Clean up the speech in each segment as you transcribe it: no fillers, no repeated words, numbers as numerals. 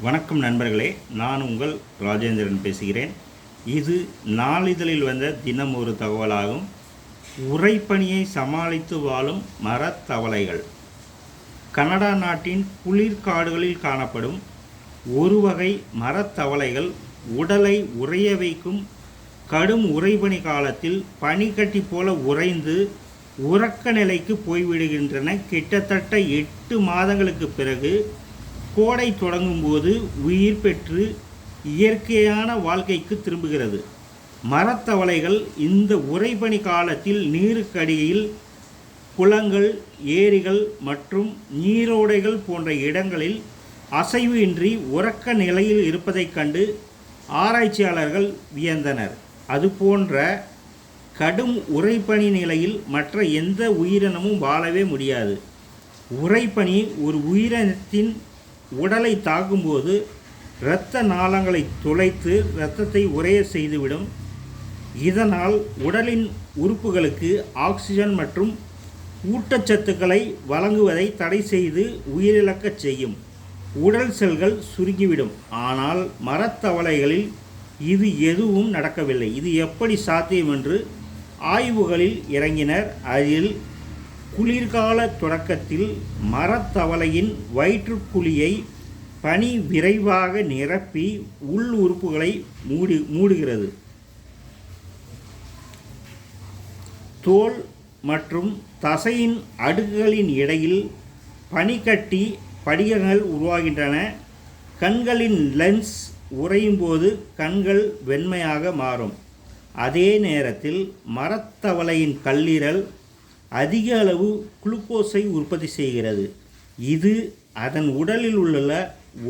வணக்கம் நண்பர்களே, நான் உங்கள் ராஜேந்திரன் பேசுகிறேன். இது நாளிதழில் வந்த தினம் ஒரு தகவலாகும். உறைபனியை சமாளித்து வாழும் மரத்தவளைகள். கனடா நாட்டின் குளிர்காடுகளில் காணப்படும் ஒரு வகை மரத்தவளைகள் உடலை உறைய வைக்கும் கடும் உறைபனி காலத்தில் பனிக்கட்டி போல உறைந்து உறக்க நிலைக்கு போய்விடுகின்றன. கிட்டத்தட்ட 8 மாதங்களுக்கு பிறகு கோடை தொடங்கும் போது உயிர் பெற்று இயற்கையான வாழ்க்கைக்கு திரும்புகிறது. மரத்தவளைகள் இந்த உறைபனி காலத்தில் நீருக்கடியில் குளங்கள், ஏரிகள் மற்றும் நீரோடைகள் போன்ற இடங்களில் அசைவு இன்றி உறக்க நிலையில் இருப்பதைக் கண்டு ஆராய்ச்சியாளர்கள் வியந்தனர். அதுபோன்ற கடும் உறைபனி நிலையில் மற்ற எந்த உயிரினமும் வாழவே முடியாது. உறைபனி ஒரு உயிரினத்தின் உடலை தாக்கும்போது இரத்த நாளங்களை துளைத்து இரத்தத்தை உறைய செய்துவிடும். இதனால் உடலின் உறுப்புகளுக்கு ஆக்சிஜன் மற்றும் ஊட்டச்சத்துக்களை வழங்குவதை தடை செய்து உயிரிழக்கச் செய்யும். உடல் செல்கள் சுருங்கிவிடும். ஆனால் மரத்தவளைகளில் இது எதுவும் நடக்கவில்லை. இது எப்படி சாத்தியம் என்று ஆய்வுகளில் இறங்கினர். அதில் குளிர்கால தொடக்கத்தில் மரத்தவளையின் வயிற்றுக்குழியை பனி விரைவாக நிரப்பி உள் உறுப்புகளை மூடுகிறது. தோல் மற்றும் தசையின் அடுக்குகளின் இடையில் பனிக்கட்டி படிகங்கள் உருவாகின்றன. கண்களின் லென்ஸ் உறையும் போது கண்கள் வெண்மையாக மாறும். அதே நேரத்தில் மரத்தவளையின் கல்லீரல் அதிக அளவு குளுக்கோஸை உற்பத்தி செய்கிறது. இது அதன் உடலில் உள்ள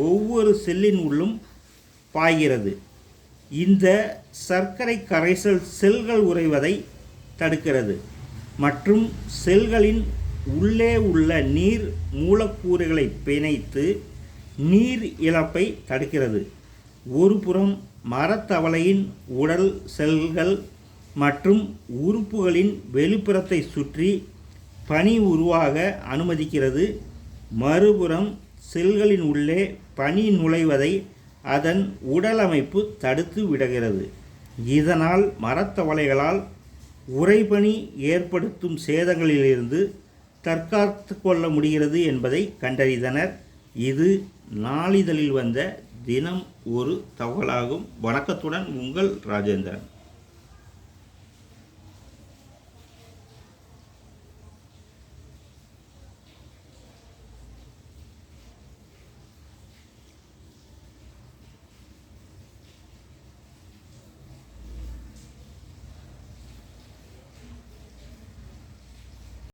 ஒவ்வொரு செல்லின் உள்ளும் பாய்கிறது. இந்த சர்க்கரை கரைசல் செல்கள் உறைவதை தடுக்கிறது மற்றும் செல்களின் உள்ளே உள்ள நீர் மூலக்கூறுகளை பிணைத்து நீர் இழப்பை தடுக்கிறது. ஒருபுறம் மரத்தவளையின் உடல் செல்கள் மற்றும் உறுப்புகளின் வெளிப்புறத்தை சுற்றி பனி உருவாக அனுமதிக்கிறது. மறுபுறம் செல்களின் உள்ளே பனி நுழைவதை அதன் உடலமைப்பு தடுத்து விடுகிறது. இதனால் மரத்தவளைகளால் உறைபனி ஏற்படுத்தும் சேதங்களிலிருந்து தற்காத்து கொள்ள முடிகிறது என்பதை கண்டறிந்தனர். இது நாளிதழில் வந்த தினம் ஒரு தகவலாகும். வணக்கத்துடன் உங்கள் ராஜேந்திரன்.